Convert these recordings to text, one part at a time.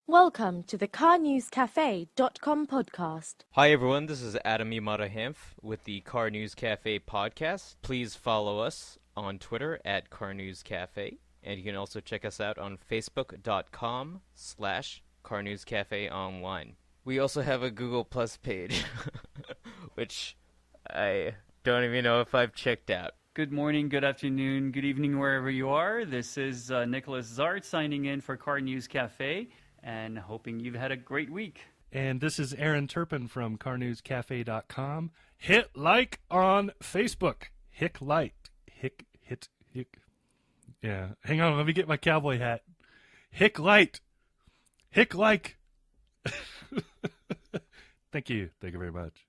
Welcome to the CarNewsCafe.com podcast. Hi everyone, this is Adam Yamada-Hanf with the Car News Cafe podcast. Please follow us on Twitter at Car News Cafe, and you can also check us out on Facebook.com/Car News Cafe online. We also have a Google Plus page, which I don't even know if I've checked out. Good morning, good afternoon, good evening, wherever you are. This is Nicolas Zart signing in for Car News Cafe, and hoping you've had a great week. And this is Aaron Turpin from CarNewsCafe.com. Hit like on Facebook. Hick like. Hick. Yeah, hang on, let me get my cowboy hat. Hick light. Hick like. Thank you very much.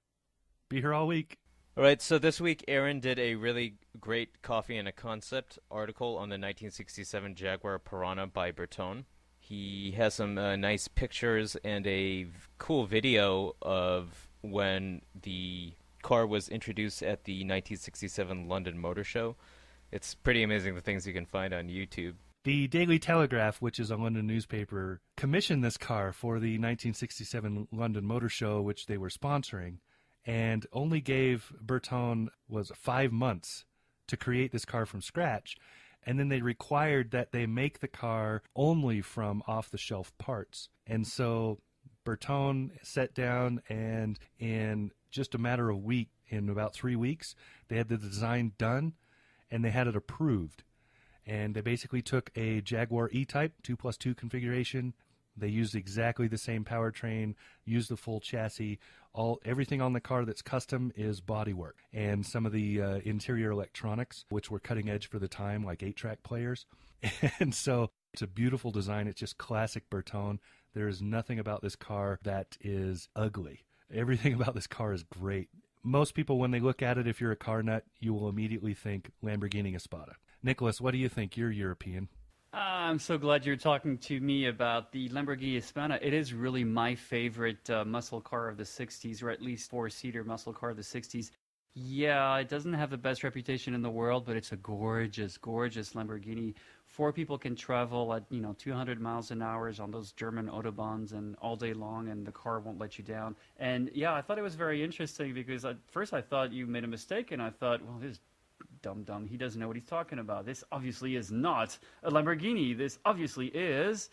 Be here all week. All right, so this week Aaron did a really great coffee and a concept article on the 1967 Jaguar Piranha by Bertone. He has some nice pictures and a cool video of when the car was introduced at the 1967 London Motor Show. It's pretty amazing the things you can find on YouTube. The Daily Telegraph, which is a London newspaper, commissioned this car for the 1967 London Motor Show, which they were sponsoring, and only gave Bertone 5 months to create this car from scratch. And then they required that they make the car only from off-the-shelf parts. And so Bertone sat down, and in just a matter of week, in about 3 weeks, they had the design done, and they had it approved. And they basically took a Jaguar E-Type 2+2 configuration. They used exactly the same powertrain, used the full chassis. Everything on the car that's custom is bodywork. And some of the interior electronics, which were cutting edge for the time, like 8-track players. And so it's a beautiful design. It's just classic Bertone. There is nothing about this car that is ugly. Everything about this car is great. Most people, when they look at it, if you're a car nut, you will immediately think Lamborghini Espada. Nicolas, what do you think? You're European. I'm so glad you're talking to me about the Lamborghini Espada. It is really my favorite muscle car of the 60s, or at least four-seater muscle car of the 60s. Yeah, it doesn't have the best reputation in the world, but it's a gorgeous, gorgeous Lamborghini. 4 people can travel at 200 miles an hour on those German autobahns and all day long, and the car won't let you down. And yeah, I thought it was very interesting because at first I thought you made a mistake, and I thought, well, this dumb, he doesn't know what he's talking about. This obviously is not a Lamborghini. This obviously is,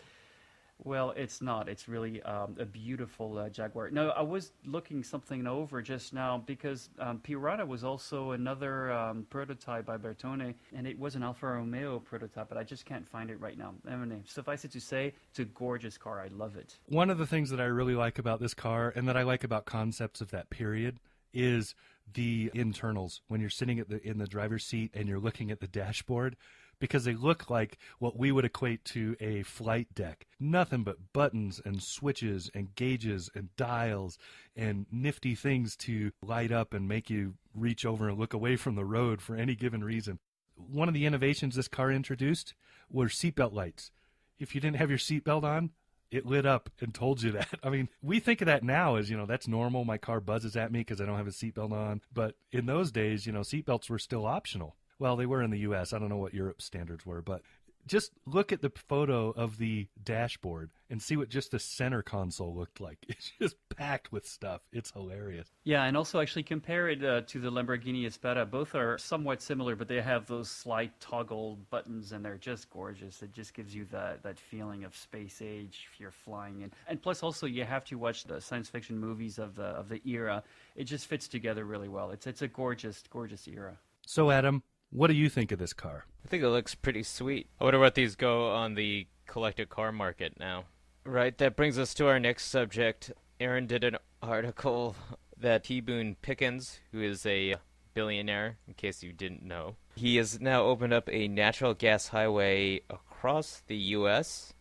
well, it's not. It's really a beautiful Jaguar. Now, I was looking something over just now because Piranha was also another prototype by Bertone, and it was an Alfa Romeo prototype, but I just can't find it right now. Anyway, suffice it to say, it's a gorgeous car. I love it. One of the things that I really like about this car, and that I like about concepts of that period, is the internals when you're sitting in the driver's seat and you're looking at the dashboard, because they look like what we would equate to a flight deck. Nothing but buttons and switches and gauges and dials and nifty things to light up and make you reach over and look away from the road for any given reason. One of the innovations this car introduced were seatbelt lights. If you didn't have your seatbelt on, it lit up and told you that. I mean, we think of that now as, that's normal. My car buzzes at me because I don't have a seatbelt on. But in those days, seatbelts were still optional. Well, they were in the U.S. I don't know what Europe's standards were, but just look at the photo of the dashboard and see what just the center console looked like. It's just packed with stuff. It's hilarious. Yeah, and also actually compare it to the Lamborghini Espada. Both are somewhat similar, but they have those slight toggle buttons, and they're just gorgeous. It just gives you that feeling of space age if you're flying in. And plus, also, you have to watch the science fiction movies of the era. It just fits together really well. It's a gorgeous, gorgeous era. So, Adam, what do you think of this car? I think it looks pretty sweet. I wonder what these go on the collector car market now. Right, that brings us to our next subject. Aaron did an article that T-Boone Pickens, who is a billionaire, in case you didn't know, he has now opened up a natural gas highway across the U.S.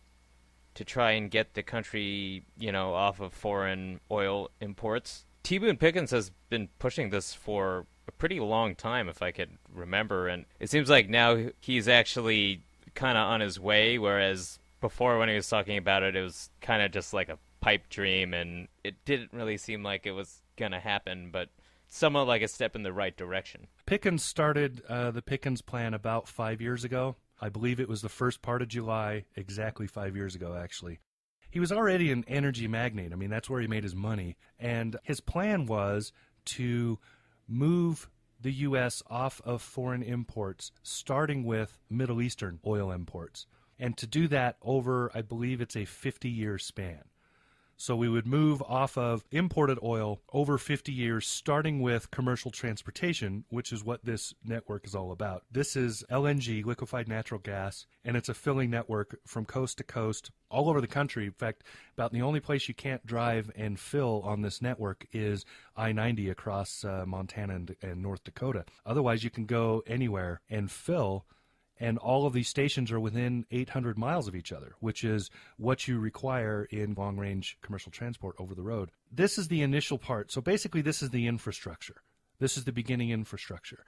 to try and get the country, off of foreign oil imports. T-Boone Pickens has been pushing this for a pretty long time, if I could remember, and it seems like now he's actually kind of on his way, whereas before when he was talking about it, it was kind of just like a pipe dream, and it didn't really seem like it was going to happen, but somewhat like a step in the right direction. Pickens started the Pickens plan about 5 years ago. I believe it was the first part of July, exactly 5 years ago, actually. He was already an energy magnate. I mean, that's where he made his money. And his plan was to move the U.S. off of foreign imports, starting with Middle Eastern oil imports, and to do that over, I believe it's a 50-year span. So we would move off of imported oil over 50 years, starting with commercial transportation, which is what this network is all about. This is LNG, liquefied natural gas, and it's a filling network from coast to coast all over the country. In fact, about the only place you can't drive and fill on this network is I-90 across Montana and North Dakota. Otherwise, you can go anywhere and fill. And all of these stations are within 800 miles of each other, which is what you require in long-range commercial transport over the road. This is the initial part. So basically, this is the infrastructure. This is the beginning infrastructure.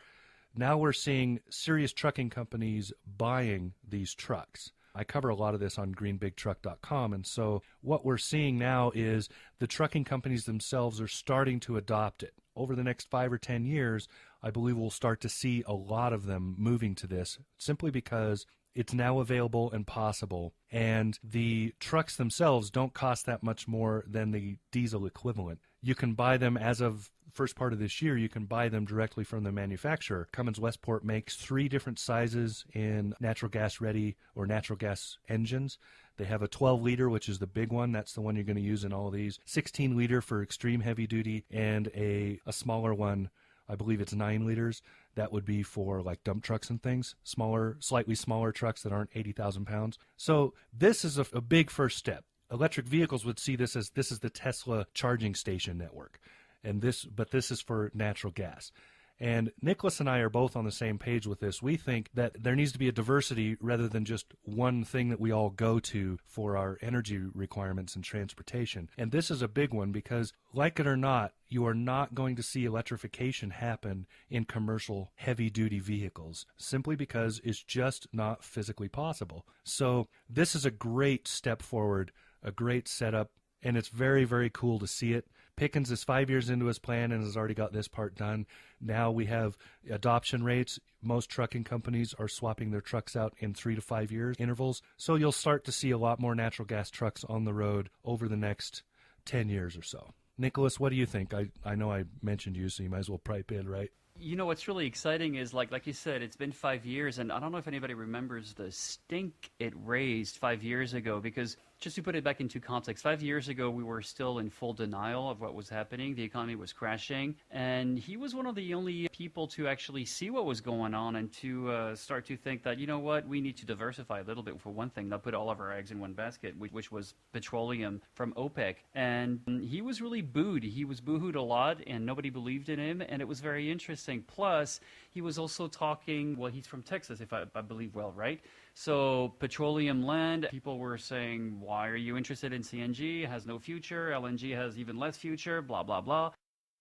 Now we're seeing serious trucking companies buying these trucks. I cover a lot of this on greenbigtruck.com, and so what we're seeing now is the trucking companies themselves are starting to adopt it. Over the next 5 or 10 years, I believe we'll start to see a lot of them moving to this simply because it's now available and possible, and the trucks themselves don't cost that much more than the diesel equivalent. You can buy them as of first part of this year, you can buy them directly from the manufacturer. Cummins Westport makes 3 different sizes in natural gas ready or natural gas engines. They have a 12-liter, which is the big one. That's the one you're going to use in all of these. 16-liter for extreme heavy duty, and a smaller one, I believe it's 9 liters. That would be for like dump trucks and things, smaller, slightly smaller trucks that aren't 80,000 pounds. So this is a big first step. Electric vehicles would see this as this is the Tesla charging station network, but this is for natural gas. And Nicolas and I are both on the same page with this. We think that there needs to be a diversity rather than just one thing that we all go to for our energy requirements and transportation. And this is a big one because, like it or not, you are not going to see electrification happen in commercial heavy-duty vehicles simply because it's just not physically possible. So this is a great step forward, a great setup, and it's very, very cool to see it. Pickens is 5 years into his plan and has already got this part done. Now we have adoption rates. Most trucking companies are swapping their trucks out in 3 to 5 years intervals. So you'll start to see a lot more natural gas trucks on the road over the next 10 years or so. Nicolas, what do you think? I know I mentioned you, so you might as well pipe in, right? You know, what's really exciting is, like you said, it's been 5 years, and I don't know if anybody remembers the stink it raised 5 years ago, because just to put it back into context, 5 years ago, we were still in full denial of what was happening. The economy was crashing, and he was one of the only people to actually see what was going on and to start to think that, you know what, we need to diversify a little bit for one thing, not put all of our eggs in one basket, which was petroleum from OPEC. And he was really booed. He was boohooed a lot, and nobody believed in him, and it was very interesting. Plus, he was also talking, well, he's from Texas, if I believe well, right? So petroleum land, people were saying, why are you interested in CNG? It has no future. LNG has even less future, blah, blah, blah.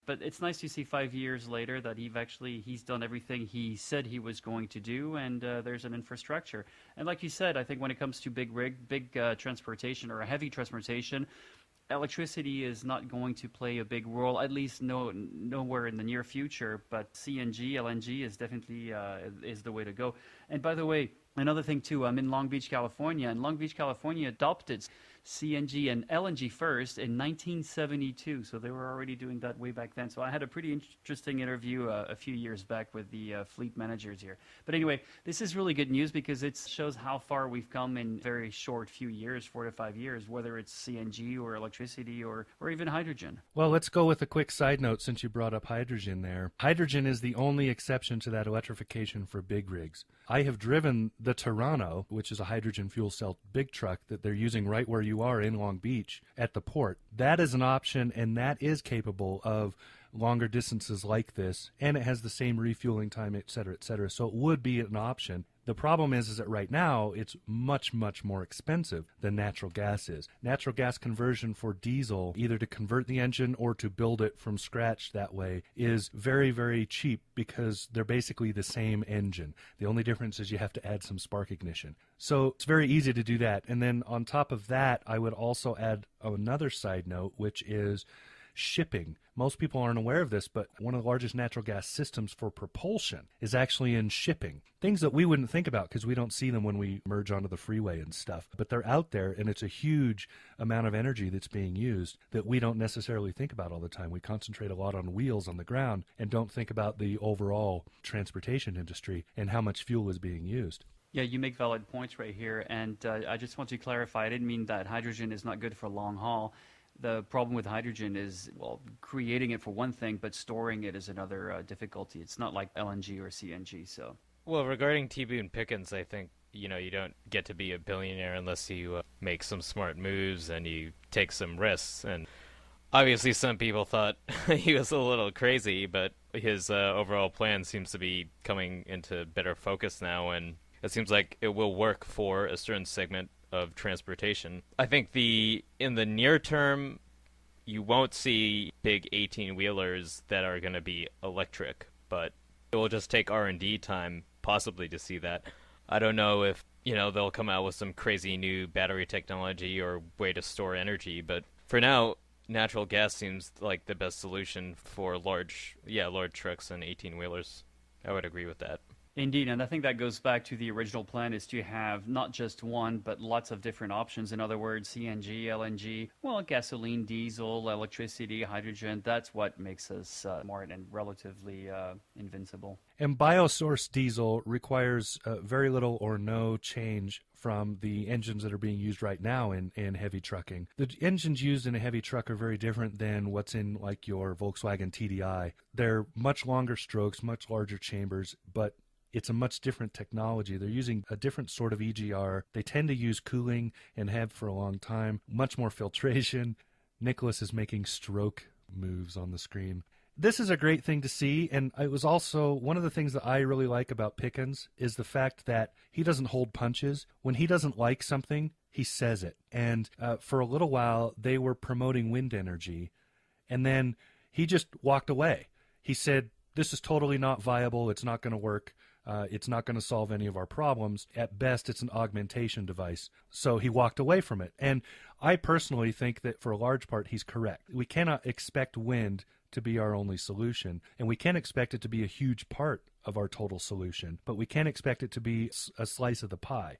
But it's nice to see 5 years later that he's done everything he said he was going to do, and there's an infrastructure. And like you said, I think when it comes to big transportation or heavy transportation, electricity is not going to play a big role, at least nowhere in the near future. But CNG, LNG is definitely is the way to go. And by the way, another thing too, I'm in Long Beach, California, and Long Beach, California adopted CNG and LNG first in 1972, so they were already doing that way back then. So I had a pretty interesting interview a few years back with the fleet managers here. But anyway, this is really good news because it shows how far we've come in very short few years, 4 to 5 years, whether it's CNG or electricity or even hydrogen. Well, let's go with a quick side note since you brought up hydrogen there. Hydrogen is the only exception to that electrification for big rigs. I have driven the Toronto, which is a hydrogen fuel cell big truck that they're using right where you are in Long Beach at the port. That is an option, and that is capable of longer distances like this, and it has the same refueling time, et cetera, so it would be an option. The problem is that right now it's much, much more expensive than natural gas is. Natural gas conversion for diesel, either to convert the engine or to build it from scratch that way, is very, very cheap because they're basically the same engine. The only difference is you have to add some spark ignition. So it's very easy to do that. And then on top of that, I would also add another side note, which is shipping. Most people aren't aware of this, but one of the largest natural gas systems for propulsion is actually in shipping. Things that we wouldn't think about because we don't see them when we merge onto the freeway and stuff. But they're out there, and it's a huge amount of energy that's being used that we don't necessarily think about all the time. We concentrate a lot on wheels on the ground and don't think about the overall transportation industry and how much fuel is being used. Yeah, you make valid points right here. And I just want to clarify, I didn't mean that hydrogen is not good for long haul. The problem with hydrogen is, well, creating it for one thing, but storing it is another difficulty. It's not like LNG or CNG, so. Well, regarding T-Boone Pickens, I think, you don't get to be a billionaire unless you make some smart moves and you take some risks. And obviously some people thought he was a little crazy, but his overall plan seems to be coming into better focus now, and it seems like it will work for a certain segment of transportation. I think in the near term, you won't see big 18-wheelers that are going to be electric, but it will just take R&D time possibly to see that. I don't know if, they'll come out with some crazy new battery technology or way to store energy, but for now, natural gas seems like the best solution for large trucks and 18-wheelers. I would agree with that. Indeed, and I think that goes back to the original plan, is to have not just one, but lots of different options. In other words, CNG, LNG, well, gasoline, diesel, electricity, hydrogen. That's what makes us smart and relatively invincible. And biosourced diesel requires very little or no change from the engines that are being used right now in heavy trucking. The engines used in a heavy truck are very different than what's in like your Volkswagen TDI. They're much longer strokes, much larger chambers, but it's a much different technology. They're using a different sort of EGR. They tend to use cooling and have for a long time, much more filtration. Nicolas is making stroke moves on the screen. This is a great thing to see, and it was also one of the things that I really like about Pickens is the fact that he doesn't hold punches. When he doesn't like something, he says it. And for a little while, they were promoting wind energy, and then he just walked away. He said, this is totally not viable. It's not going to work. It's not going to solve any of our problems. At best, it's an augmentation device. So he walked away from it. And I personally think that for a large part, he's correct. We cannot expect wind to be our only solution, and we can't expect it to be a huge part of our total solution, but we can expect it to be a slice of the pie.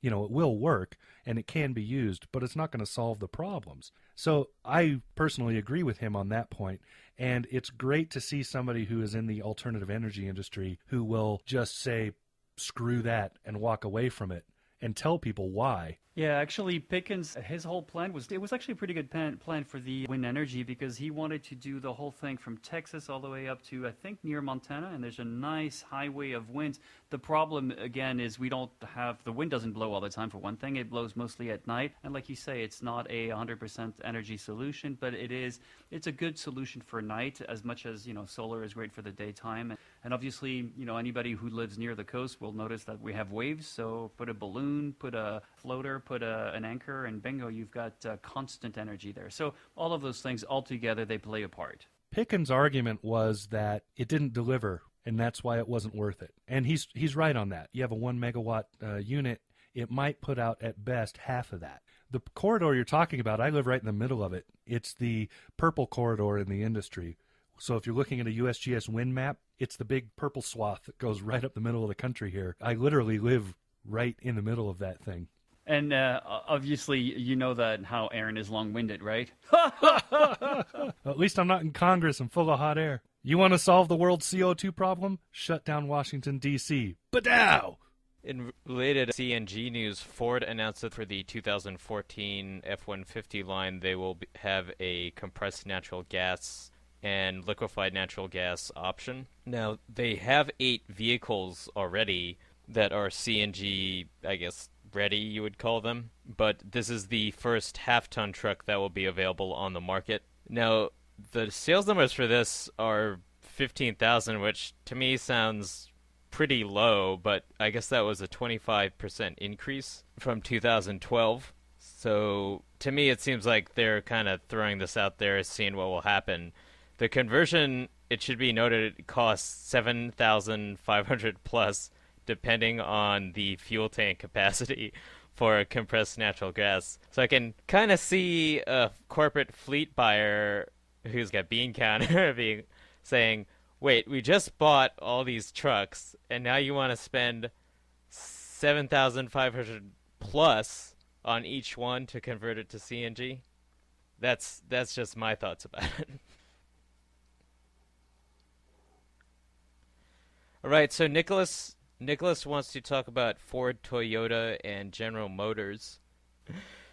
It will work, and it can be used, but it's not going to solve the problems. So I personally agree with him on that point, and it's great to see somebody who is in the alternative energy industry who will just say, screw that, and walk away from it, and tell people why. Yeah, actually, Pickens, his whole plan was actually a pretty good plan for the wind energy, because he wanted to do the whole thing from Texas all the way up to, I think, near Montana, and there's a nice highway of winds. The problem, again, is the wind doesn't blow all the time, for one thing. It blows mostly at night, and like you say, it's not a 100% energy solution, but it's a good solution for night, as much as, solar is great for the daytime. And obviously, anybody who lives near the coast will notice that we have waves, so put a balloon, put a floater, put an anchor, and bingo, you've got constant energy there. So all of those things all together, they play a part. Pickens' argument was that it didn't deliver, and that's why it wasn't worth it. And he's right on that. You have a 1 megawatt unit, it might put out at best half of that. The corridor you're talking about, I live right in the middle of it. It's the purple corridor in the industry. So if you're looking at a USGS wind map, it's the big purple swath that goes right up the middle of the country here. I literally live right in the middle of that thing. And obviously, you know that how Aaron is long-winded, right? At least I'm not in Congress and full of hot air. You want to solve the world's CO2 problem? Shut down Washington, D.C. Badow! In related CNG news, Ford announced that for the 2014 F-150 line, they will have a compressed natural gas and liquefied natural gas option. Now, they have 8 vehicles already that are CNG, I guess, ready, you would call them. But this is the first half-ton truck that will be available on the market. Now, the sales numbers for this are 15,000, which to me sounds pretty low, but I guess that was a 25% increase from 2012. So to me, it seems like they're kind of throwing this out there, seeing what will happen. The conversion, it should be noted, it costs 7,500 plus, depending on the fuel tank capacity for a compressed natural gas. So I can kind of see a corporate fleet buyer who's got bean counter saying, "Wait, we just bought all these trucks, and now you want to spend 7,500 plus on each one to convert it to CNG?" That's just my thoughts about it. All right, so Nicholas wants to talk about Ford, Toyota, and General Motors.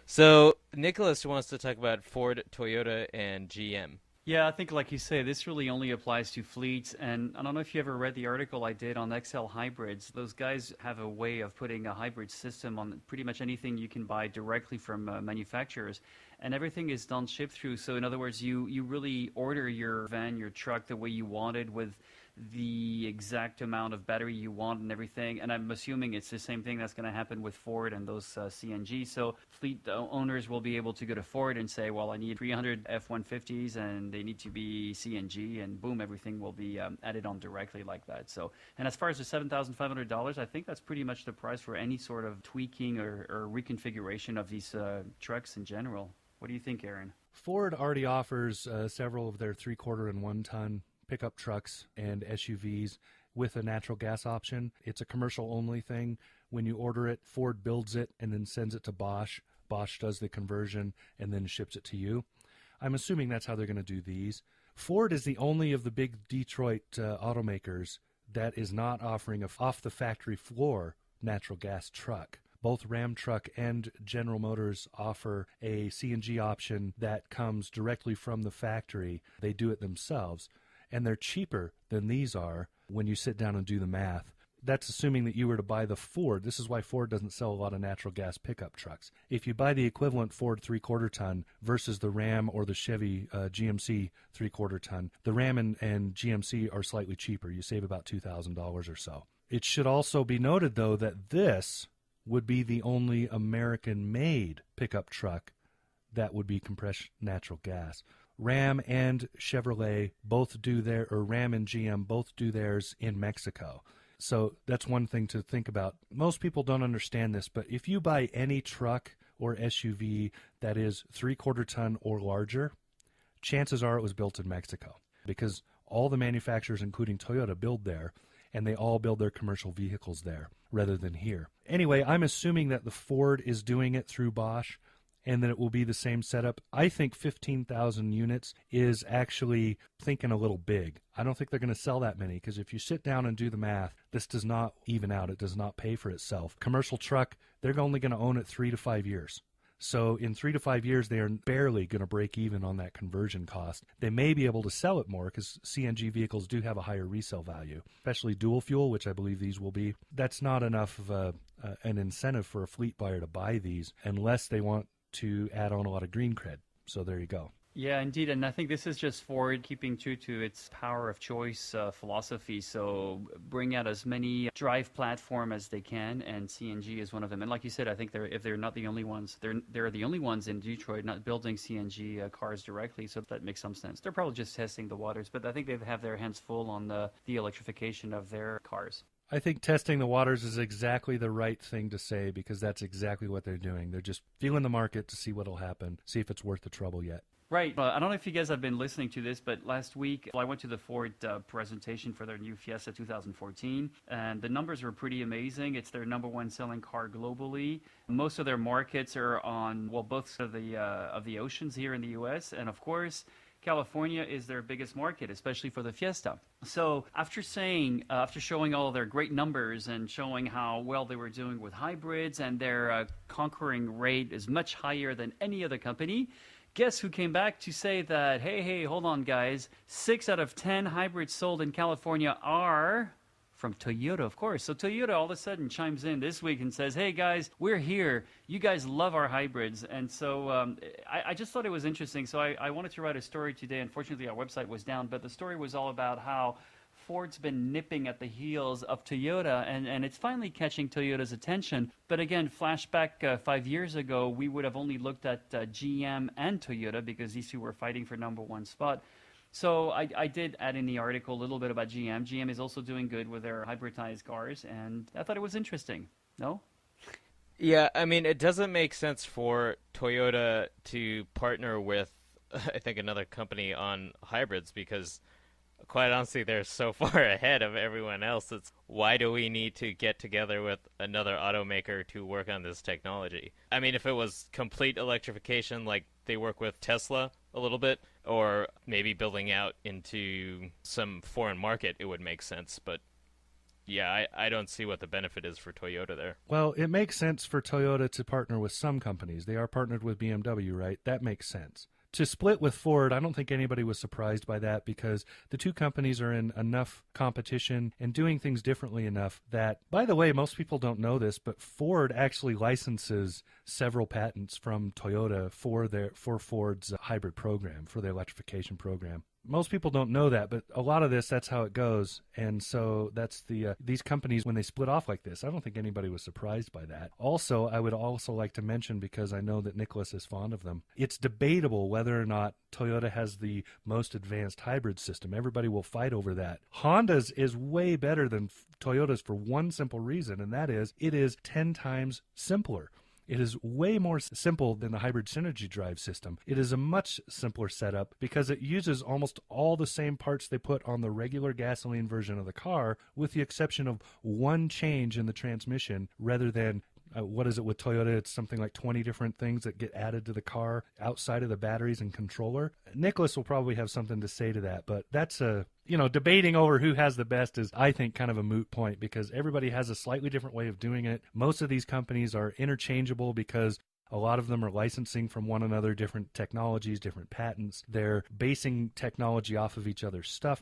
So Nicholas wants to talk about Ford, Toyota, and GM. Yeah, I think like you say, this really only applies to fleets. And I don't know if you ever read the article I did on XL hybrids. Those guys have a way of putting a hybrid system on pretty much anything you can buy directly from manufacturers. And everything is done shipped through. So in other words, you really order your van, your truck the way you want it, with the exact amount of battery you want and everything. And I'm assuming it's the same thing that's going to happen with Ford and those CNG. So fleet owners will be able to go to Ford and say, well, I need 300 F-150s and they need to be CNG, and boom, everything will be added on directly like that. So, and as far as the $7,500, I think that's pretty much the price for any sort of tweaking or reconfiguration of these trucks in general. What do you think, Aaron? Ford already offers several of their 3/4 and 1-ton pickup trucks and SUVs with a natural gas option. It's a commercial only thing. When you order it, Ford builds it and then sends it to Bosch. Bosch does the conversion and then ships it to you. I'm assuming that's how they're going to do these. Ford is the only of the big Detroit automakers that is not offering a off the factory floor natural gas truck. Both Ram Truck and General Motors offer a CNG option that comes directly from the factory. They do it themselves, and they're cheaper than these are when you sit down and do the math. That's assuming that you were to buy the Ford. This is why Ford doesn't sell a lot of natural gas pickup trucks. If you buy the equivalent Ford 3/4 ton versus the Ram or the Chevy GMC 3/4 ton, the Ram and GMC are slightly cheaper. You save about $2,000 or so. It should also be noted, though, that this would be the only American-made pickup truck that would be compressed natural gas. Ram and Chevrolet both do or Ram and GM both do theirs in Mexico. So that's one thing to think about. Most people don't understand this, but if you buy any truck or SUV that is 3/4 ton or larger, chances are it was built in Mexico, because all the manufacturers, including Toyota, build there, and they all build their commercial vehicles there rather than here. Anyway, I'm assuming that the Ford is doing it through Bosch and that it will be the same setup. I think 15,000 units is actually thinking a little big. I don't think they're going to sell that many, because if you sit down and do the math, this does not even out. It does not pay for itself. Commercial truck, they're only going to own it 3 to 5 years. So in 3 to 5 years, they are barely going to break even on that conversion cost. They may be able to sell it more, because CNG vehicles do have a higher resale value, especially dual fuel, which I believe these will be. That's not enough of an incentive for a fleet buyer to buy these unless they want to add on a lot of green cred. So there you go. Yeah, indeed. And I think this is just Ford keeping true to its power of choice philosophy. So bring out as many drive platform as they can, and CNG is one of them. And like you said, I think if they're not the only ones, they're the only ones in Detroit not building CNG cars directly. So that makes some sense. They're probably just testing the waters, but I think they have their hands full on the electrification of their cars. I think testing the waters is exactly the right thing to say, because that's exactly what they're doing. They're just feeling the market to see what'll happen, see if it's worth the trouble yet. Right. I don't know if you guys have been listening to this, but last week I went to the Ford presentation for their new Fiesta 2014, and the numbers were pretty amazing. It's their #1 selling car globally. Most of their markets are on, both of the oceans here in the U.S., and of course, California is their biggest market, especially for the Fiesta. So after showing all of their great numbers and showing how well they were doing with hybrids, and their conquering rate is much higher than any other company, guess who came back to say that, hey, hold on, guys, 6 out of 10 hybrids sold in California are from Toyota, of course. So Toyota all of a sudden chimes in this week and says, hey, guys, we're here. You guys love our hybrids. And so I just thought it was interesting. So I wanted to write a story today. Unfortunately, our website was down, but the story was all about how Ford's been nipping at the heels of Toyota, and it's finally catching Toyota's attention. But again, flashback 5 years ago, we would have only looked at GM and Toyota, because these two were fighting for #1 spot. So I did add in the article a little bit about GM. GM is also doing good with their hybridized cars, and I thought it was interesting. No? Yeah, I mean, it doesn't make sense for Toyota to partner with I think, another company on hybrids because, quite honestly, they're so far ahead of everyone else. It's why do we need to get together with another automaker to work on this technology? I mean, if it was complete electrification like they work with Tesla a little bit, or maybe building out into some foreign market, it would make sense. But yeah, I don't see what the benefit is for Toyota there. Well, it makes sense for Toyota to partner with some companies. They are partnered with BMW, right? That makes sense. To split with Ford, I don't think anybody was surprised by that because the two companies are in enough competition and doing things differently enough that, by the way, most people don't know this, but Ford actually licenses several patents from Toyota for Ford's hybrid program, for their electrification program. Most people don't know that, but a lot of this, that's how it goes. And so that's these companies, when they split off like this, I don't think anybody was surprised by that. Also, I would also like to mention, because I know that Nicolas is fond of them, it's debatable whether or not Toyota has the most advanced hybrid system. Everybody will fight over that. Honda's is way better than Toyota's for one simple reason, and that is it is 10 times simpler. It is way more simple than the hybrid synergy drive system. It is a much simpler setup because it uses almost all the same parts they put on the regular gasoline version of the car, with the exception of one change in the transmission rather than what is it with Toyota? It's something like 20 different things that get added to the car outside of the batteries and controller. Nicolas will probably have something to say to that, but that's debating over who has the best is, I think, kind of a moot point because everybody has a slightly different way of doing it. Most of these companies are interchangeable because a lot of them are licensing from one another different technologies, different patents. They're basing technology off of each other's stuff.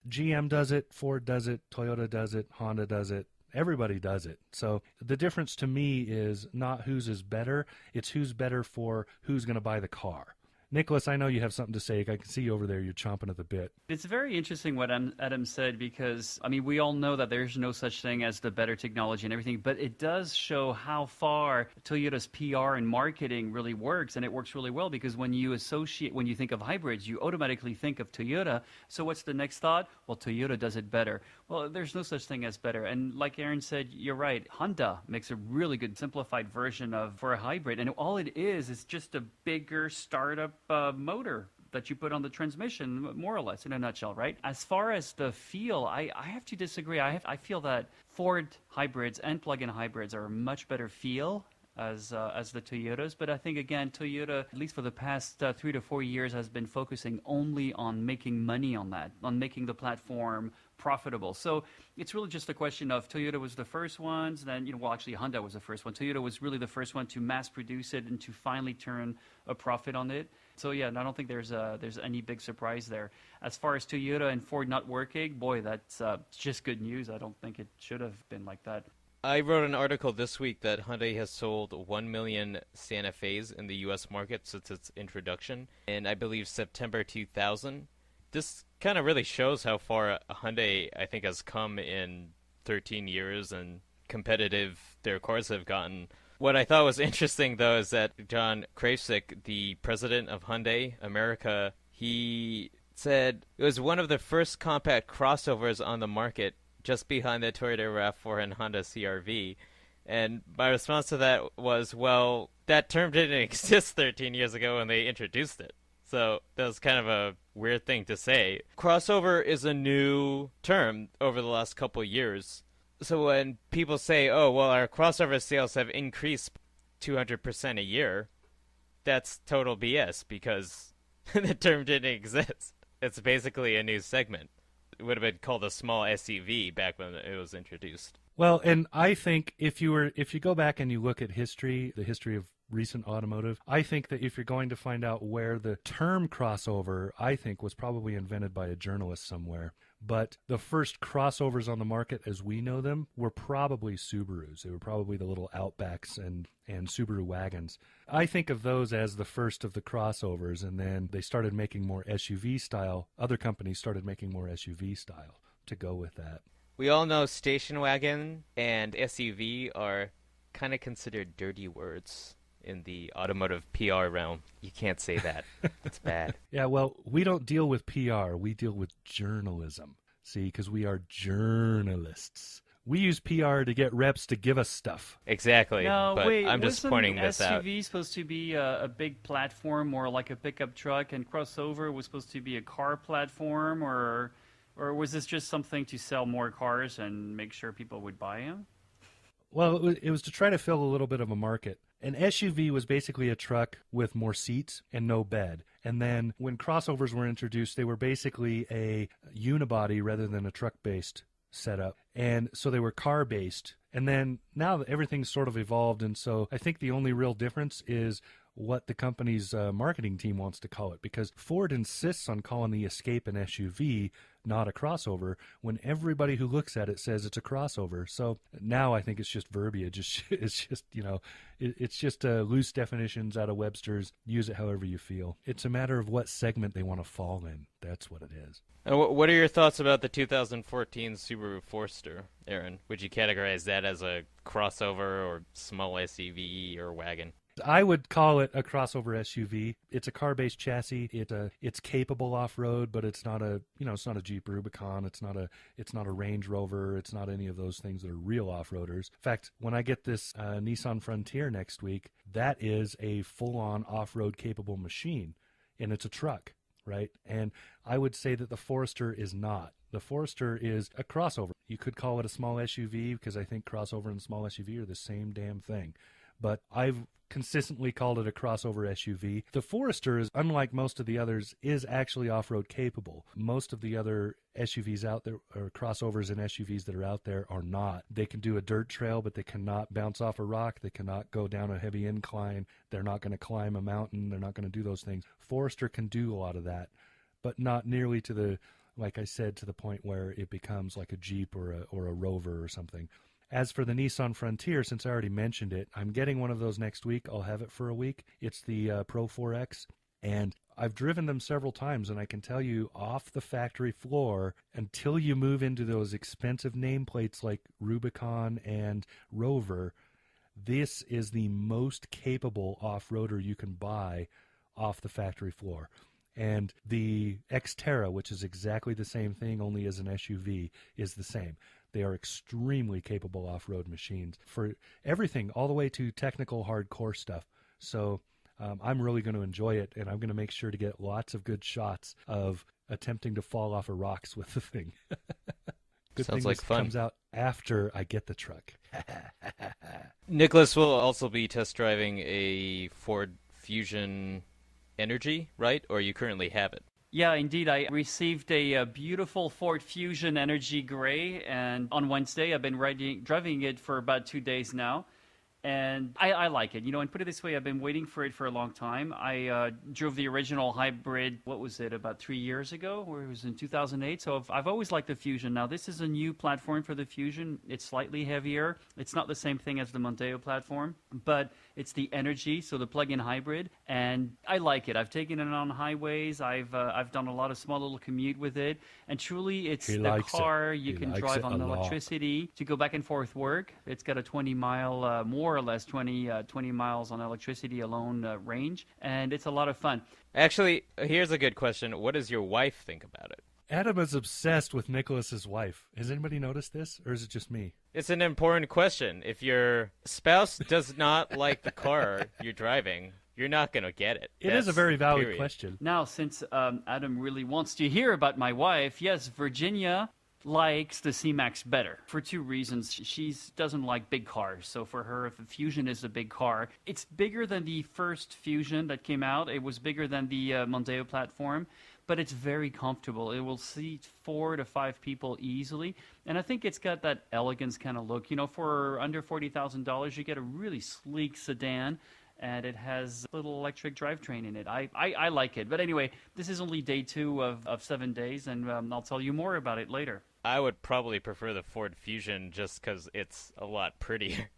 GM does it, Ford does it, Toyota does it, Honda does it. Everybody does it. So the difference to me is not whose is better, it's who's better for who's going to buy the car. Nicolas, I know you have something to say. I can see you over there. You're chomping at the bit. It's very interesting what Adam said because, I mean, we all know that there's no such thing as the better technology and everything, but it does show how far Toyota's PR and marketing really works, and it works really well because when you think of hybrids, you automatically think of Toyota. So what's the next thought? Well, Toyota does it better. Well, there's no such thing as better. And like Aaron said, you're right. Honda makes a really good simplified version for a hybrid, and all it is just a bigger startup motor that you put on the transmission, more or less, in a nutshell, right? As far as the feel, I have to disagree. I feel that Ford hybrids and plug-in hybrids are a much better feel as the Toyotas, but I think, again, Toyota, at least for the past 3 to 4 years, has been focusing only on making money on that, on making the platform profitable. So it's really just a question of Toyota was the first ones, then, actually Honda was the first one. Toyota was really the first one to mass produce it and to finally turn a profit on it. So yeah, I don't think there's any big surprise there. As far as Toyota and Ford not working, boy, that's just good news. I don't think it should have been like that. I wrote an article this week that Hyundai has sold 1 million Santa Fes in the U.S. market since its introduction in, I believe, September 2000. This kind of really shows how far Hyundai, I think, has come in 13 years and competitive their cars have gotten. What I thought was interesting, though, is that John Krafsik, the president of Hyundai America, he said it was one of the first compact crossovers on the market, just behind the Toyota RAV4 and Honda CR-V. And my response to that was, well, that term didn't exist 13 years ago when they introduced it. So that was kind of a weird thing to say. Crossover is a new term over the last couple of years. So when people say, oh, well, our crossover sales have increased 200% a year, that's total BS because the term didn't exist. It's basically a new segment. It would have been called a small SUV back when it was introduced. Well, and I think if you go back and you look at history, the history of recent automotive, I think that if you're going to find out where the term crossover, I think, was probably invented by a journalist somewhere. But the first crossovers on the market as we know them were probably Subarus. They were probably the little Outbacks and Subaru wagons. I think of those as the first of the crossovers, and then they started making more SUV style. Other companies started making more SUV style to go with that. We all know station wagon and SUV are kind of considered dirty words in the automotive PR realm. You can't say that. It's bad. Yeah, well, we don't deal with PR. We deal with journalism. See, because we are journalists. We use PR to get reps to give us stuff. Exactly. No, but wait, I'm just wasn't pointing this out. SUV supposed to be a big platform, more like a pickup truck, and crossover was supposed to be a car platform, or was this just something to sell more cars and make sure people would buy them? Well, it was to try to fill a little bit of a market. An SUV was basically a truck with more seats and no bed. And then when crossovers were introduced, they were basically a unibody rather than a truck-based setup. And so they were car-based. And then now that everything's sort of evolved, and so I think the only real difference is what the company's marketing team wants to call it, because Ford insists on calling the Escape an SUV, not a crossover, when everybody who looks at it says it's a crossover. So now I think it's just verbiage. It's just, it's just loose definitions out of Webster's. Use it however you feel. It's a matter of what segment they want to fall in. That's what it is. And what are your thoughts about the 2014 Subaru Forester, Aaron? Would you categorize that as a crossover or small SUV or wagon? I would call it a crossover SUV. It's a car-based chassis. It's capable off-road, but it's not a Jeep Rubicon. It's not a Range Rover. It's not any of those things that are real off-roaders. In fact, when I get this Nissan Frontier next week, that is a full-on off-road capable machine, and it's a truck, right? And I would say that the Forester is not. The Forester is a crossover. You could call it a small SUV because I think crossover and small SUV are the same damn thing. But I've consistently called it a crossover SUV. The Forester is, unlike most of the others, is actually off-road capable. Most of the other SUVs out there, or crossovers and SUVs that are out there, are not. They can do a dirt trail, but they cannot bounce off a rock. They cannot go down a heavy incline. They're not going to climb a mountain. They're not going to do those things. Forester can do a lot of that, but not nearly to the, like I said, to the point where it becomes like a Jeep or a Rover or something. As for the Nissan Frontier, since I already mentioned it, I'm getting one of those next week. I'll have it for a week. It's the Pro 4X, and I've driven them several times, and I can tell you off the factory floor, until you move into those expensive nameplates like Rubicon and Rover, this is the most capable off-roader you can buy off the factory floor. And the Xterra, which is exactly the same thing, only as an SUV, is the same. They are extremely capable off-road machines for everything, all the way to technical hardcore stuff. So I'm really going to enjoy it, and I'm going to make sure to get lots of good shots of attempting to fall off of rocks with the thing. Good Sounds thing like this fun. comes out after I get the truck. Nicolas will also be test driving a Ford Fusion Energy, right? Or you currently have it? Yeah, indeed. I received a beautiful Ford Fusion Energy Gray, and on Wednesday I've been driving it for about 2 days now. And I like it, and put it this way, I've been waiting for it for a long time. I drove the original hybrid, what was it, about 3 years ago, or it was in 2008. So I've always liked the Fusion. Now, this is a new platform for the Fusion. It's slightly heavier. It's not the same thing as the Mondeo platform, but it's the Energy, so the plug-in hybrid. And I like it. I've taken it on highways. I've done a lot of small little commute with it. And truly, it's the car you can drive on electricity to go back and forth work. It's got a 20-mile, more or less 20 miles on electricity alone range, and it's a lot of fun. Actually, here's a good question. What does your wife think about it? Adam is obsessed with Nicholas's wife. Has anybody noticed this, or is it just me? It's an important question. If your spouse does not like the car you're driving, you're not going to get it. It is a very valid question. Now, since Adam really wants to hear about my wife, yes, Virginia likes the C-Max better for two reasons. She doesn't like big cars, so for her, if the Fusion is a big car, it's bigger than the first Fusion that came out. It was bigger than the Mondeo platform, but it's very comfortable. It will seat 4 to 5 people easily, and I think it's got that elegance kind of look. For under $40,000, you get a really sleek sedan, and it has a little electric drivetrain in it. I like it. But anyway, this is only day 2 of 7 days, and I'll tell you more about it later. I would probably prefer the Ford Fusion just because it's a lot prettier.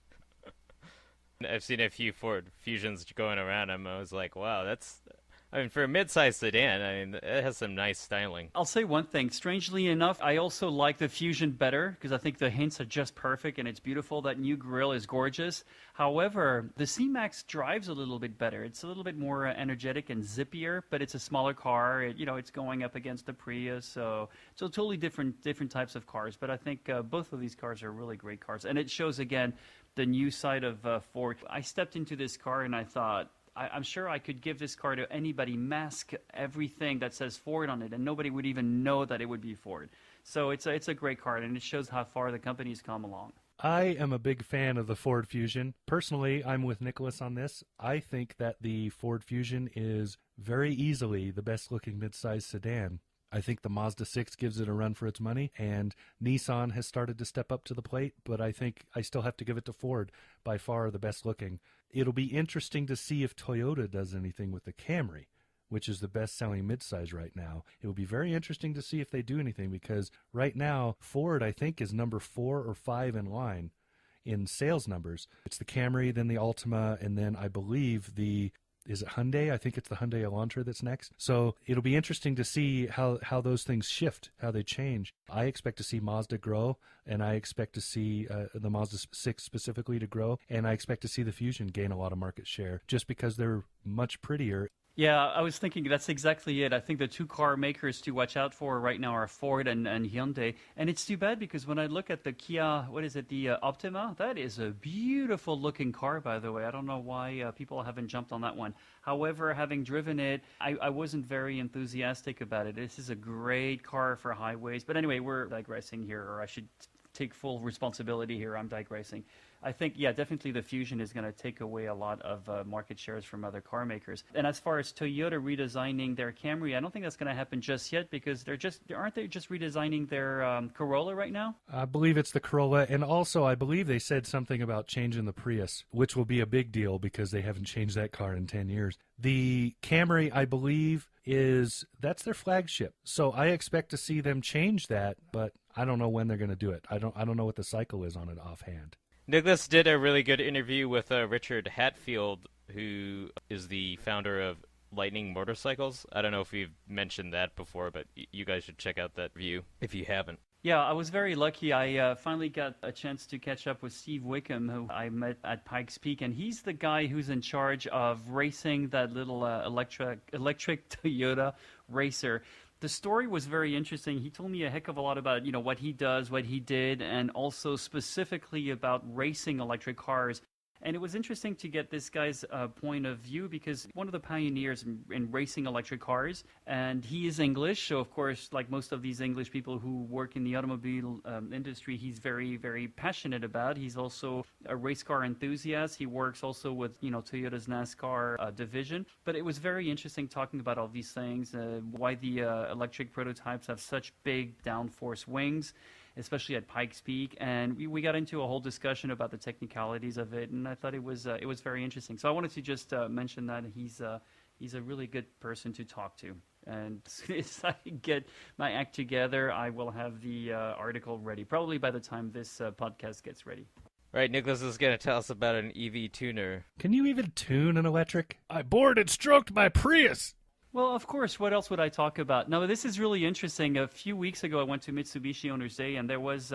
I've seen a few Ford Fusions going around, and I was like, wow, I mean, for a mid-sized sedan, I mean, it has some nice styling. I'll say one thing. Strangely enough, I also like the Fusion better because I think the hints are just perfect and it's beautiful. That new grille is gorgeous. However, the C-Max drives a little bit better. It's a little bit more energetic and zippier, but it's a smaller car. It's going up against the Prius, so totally different types of cars. But I think both of these cars are really great cars, and it shows again the new side of Ford. I stepped into this car and I thought, I'm sure I could give this car to anybody, mask everything that says Ford on it, and nobody would even know that it would be Ford. So it's a great car, and it shows how far the company's come along. I am a big fan of the Ford Fusion. Personally, I'm with Nicolas on this. I think that the Ford Fusion is very easily the best-looking midsize sedan. I think the Mazda 6 gives it a run for its money, and Nissan has started to step up to the plate, but I think I still have to give it to Ford, by far the best looking. It'll be interesting to see if Toyota does anything with the Camry, which is the best-selling midsize right now. It will be very interesting to see if they do anything, because right now, Ford, I think, is number 4 or 5 in line in sales numbers. It's the Camry, then the Altima, and then I believe is it Hyundai? I think it's the Hyundai Elantra that's next. So it'll be interesting to see how those things shift, how they change. I expect to see Mazda grow, and I expect to see the Mazda 6 specifically to grow, and I expect to see the Fusion gain a lot of market share just because they're much prettier. Yeah, I was thinking that's exactly it. I think the two car makers to watch out for right now are Ford and Hyundai. And it's too bad because when I look at the Kia, the Optima, that is a beautiful looking car, by the way. I don't know why people haven't jumped on that one. However, having driven it, I wasn't very enthusiastic about it. This is a great car for highways. But anyway, we're digressing here, or I should take full responsibility here. I'm digressing. I think, yeah, definitely the Fusion is going to take away a lot of market shares from other car makers. And as far as Toyota redesigning their Camry, I don't think that's going to happen just yet because aren't they just redesigning their Corolla right now? I believe it's the Corolla, and also I believe they said something about changing the Prius, which will be a big deal because they haven't changed that car in 10 years. The Camry, I believe, that's their flagship. So I expect to see them change that, but I don't know when they're going to do it. I don't know what the cycle is on it offhand. Nicholas did a really good interview with Richard Hatfield, who is the founder of Lightning Motorcycles. I don't know if we've mentioned that before, but you guys should check out that review if you haven't. Yeah, I was very lucky. I finally got a chance to catch up with Steve Wickham, who I met at Pikes Peak, and he's the guy who's in charge of racing that little electric Toyota racer. The story was very interesting. He told me a heck of a lot about, what he does, what he did, and also specifically about racing electric cars. And it was interesting to get this guy's point of view because one of the pioneers in racing electric cars, and he is English. So, of course, like most of these English people who work in the automobile industry, he's very, very passionate about. He's also a race car enthusiast. He works also with, Toyota's NASCAR division. But it was very interesting talking about all these things, why the electric prototypes have such big downforce wings, especially at Pikes Peak, and we got into a whole discussion about the technicalities of it, and I thought it was very interesting. So I wanted to just mention that he's a really good person to talk to. And as soon as I get my act together, I will have the article ready, probably by the time this podcast gets ready. Right, Nicholas is going to tell us about an EV tuner. Can you even tune an electric? I bored and stroked my Prius. Well, of course, what else would I talk about? Now, this is really interesting. A few weeks ago, I went to Mitsubishi Owners Day, and there was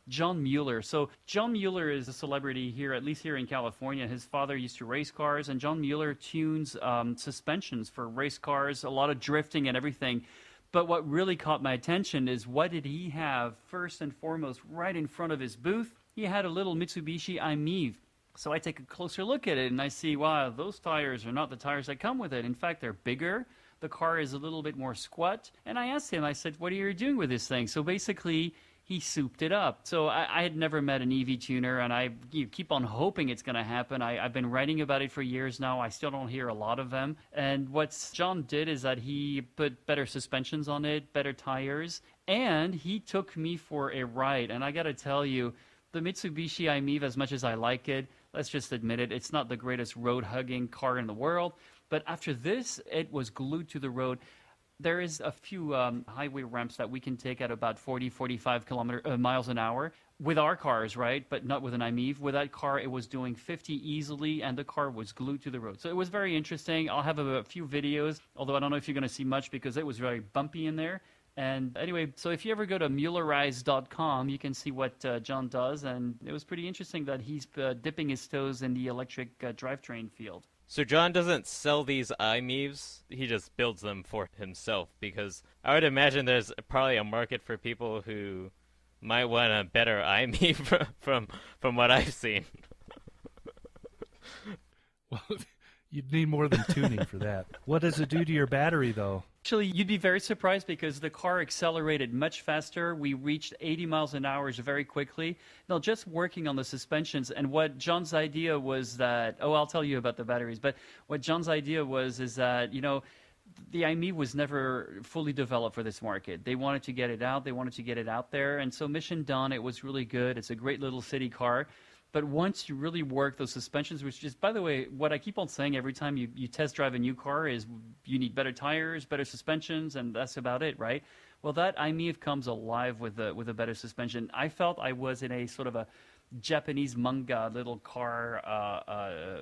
John Mueller. So John Mueller is a celebrity here, at least here in California. His father used to race cars, and John Mueller tunes suspensions for race cars, a lot of drifting and everything. But what really caught my attention is what did he have, first and foremost, right in front of his booth? He had a little Mitsubishi i-MiEV. So I take a closer look at it, and I see, wow, those tires are not the tires that come with it. In fact, they're bigger. The car is a little bit more squat. And I asked him, I said, what are you doing with this thing? So basically, he souped it up. So I had never met an EV tuner, and I keep on hoping it's going to happen. I've been writing about it for years now. I still don't hear a lot of them. And what John did is that he put better suspensions on it, better tires, and he took me for a ride. And I got to tell you, the Mitsubishi i-MiEV, as much as I like it, let's just admit it, it's not the greatest road-hugging car in the world. But after this, it was glued to the road. There is a few highway ramps that we can take at about 40, 45 miles an hour. with our cars, right? But not with an i-MiEV. With that car, it was doing 50 easily, and the car was glued to the road. So it was very interesting. I'll have a few videos, although I don't know if you're going to see much because it was very bumpy in there. And anyway, so if you ever go to Muellerize.com, you can see what John does, and it was pretty interesting that he's dipping his toes in the electric drivetrain field. So John doesn't sell these i-MiEVs, he just builds them for himself, because I would imagine there's probably a market for people who might want a better i-MiEV from what I've seen. Well, you'd need more than tuning for that. What does it do to your battery, though? Actually, you'd be very surprised because the car accelerated much faster. We reached 80 miles an hour very quickly. Now, just working on the suspensions, and what John's idea was that, I'll tell you about the batteries, but what John's idea is that, the i-MiEV was never fully developed for this market. They wanted to get it out. They wanted to get it out there. And so mission done, it was really good. It's a great little city car. But once you really work those suspensions, which is, by the way, what I keep on saying every time you test drive a new car is you need better tires, better suspensions, and that's about it, right? Well, that i-MiEV comes alive with a better suspension. I felt I was in a sort of a Japanese manga little car. I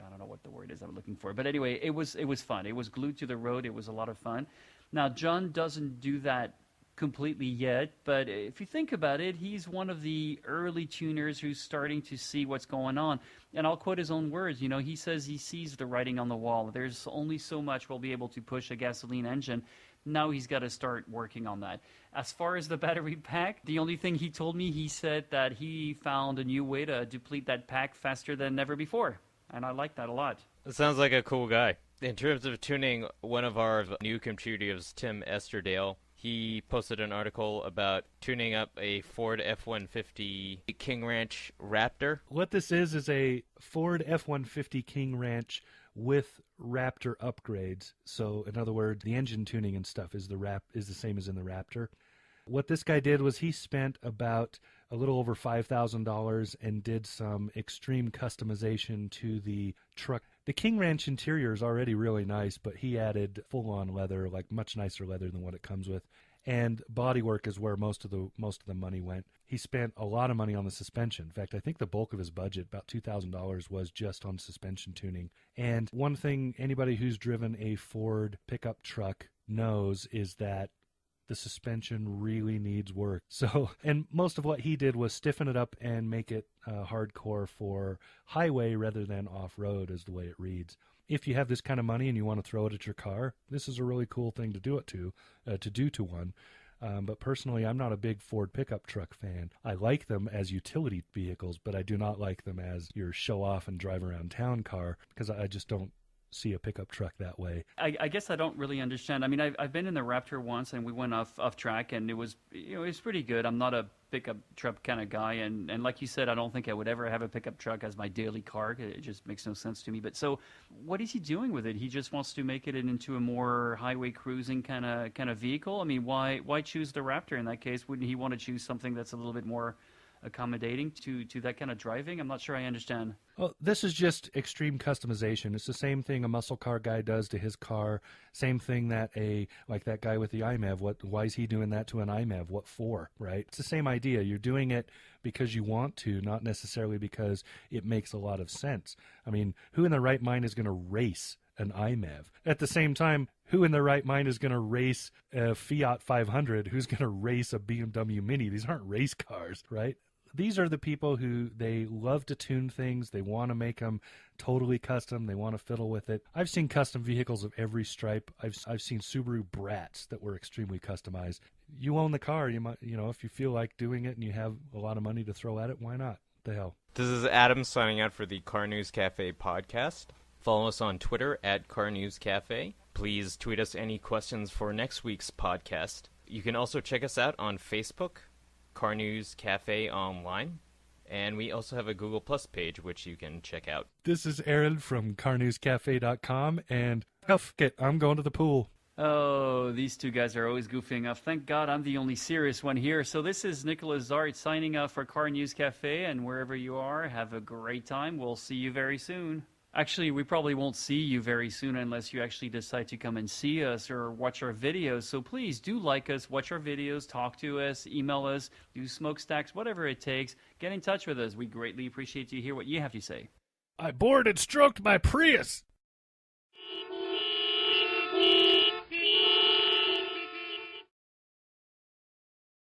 don't know what the word is I'm looking for. But anyway, it was fun. It was glued to the road. It was a lot of fun. Now, John doesn't do that completely yet, but if you think about it, he's one of the early tuners who's starting to see what's going on. And I'll quote his own words. He says he sees the writing on the wall. There's only so much we'll be able to push a gasoline engine. Now he's got to start working on that. As far as the battery pack, the only thing he told me, he said that he found a new way to deplete that pack faster than ever before. And I like that a lot. It sounds like a cool guy. In terms of tuning, one of our new contributors, Tim Esterdale, he posted an article about tuning up a Ford F-150 King Ranch Raptor. What this is a Ford F-150 King Ranch with Raptor upgrades. So, in other words, the engine tuning and stuff is the same as in the Raptor. What this guy did was he spent about a little over $5,000 and did some extreme customization to the truck. The King Ranch interior is already really nice, but he added full-on leather, like much nicer leather than what it comes with. And bodywork is where most of the money went. He spent a lot of money on the suspension. In fact, I think the bulk of his budget, about $2,000, was just on suspension tuning. And one thing anybody who's driven a Ford pickup truck knows is that the suspension really needs work. So, and most of what he did was stiffen it up and make it hardcore for highway rather than off-road, is the way it reads. If you have this kind of money and you want to throw it at your car, this is a really cool thing to do to one. But personally, I'm not a big Ford pickup truck fan. I like them as utility vehicles, but I do not like them as your show-off and drive around town car, because I just don't see a pickup truck that way. I guess I don't really understand. I mean, I've been in the Raptor once, and we went off track, and it was pretty good. I'm not a pickup truck kind of guy, and like you said, I don't think I would ever have a pickup truck as my daily car. It just makes no sense to me. But so, what is he doing with it? He just wants to make it into a more highway cruising kind of vehicle. I mean, why choose the Raptor in that case? Wouldn't he want to choose something that's a little bit more accommodating to that kind of driving? I'm not sure I understand. Well, this is just extreme customization. It's the same thing a muscle car guy does to his car. Same thing that that guy with the i-MiEV. Why is he doing that to an i-MiEV? What for, right? It's the same idea. You're doing it because you want to, not necessarily because it makes a lot of sense. I mean, who in their right mind is going to race an i-MiEV? At the same time, who in their right mind is going to race a Fiat 500? Who's going to race a BMW Mini? These aren't race cars, right? These are the people who they love to tune things. They want to make them totally custom. They want to fiddle with it. I've seen custom vehicles of every stripe. I've seen Subaru Brats that were extremely customized. You own the car. You might, if you feel like doing it and you have a lot of money to throw at it, why not? What the hell? This is Adam signing out for the Car News Cafe podcast. Follow us on Twitter at Car News Cafe. Please tweet us any questions for next week's podcast. You can also check us out on Facebook, Car News Cafe Online, and we also have a Google Plus page which you can check out. This is Aaron from carnewscafe.com, and I'm going to the pool. Oh, these two guys are always goofing off. Thank God I'm the only serious one here. So this is Nicolas Zart signing off for Car News Cafe, and wherever you are, have a great time. We'll see you very soon. Actually, we probably won't see you very soon unless you actually decide to come and see us or watch our videos. So please do like us, watch our videos, talk to us, email us, do smokestacks, whatever it takes. Get in touch with us. We greatly appreciate to hear what you have to say. I bored and stroked my Prius.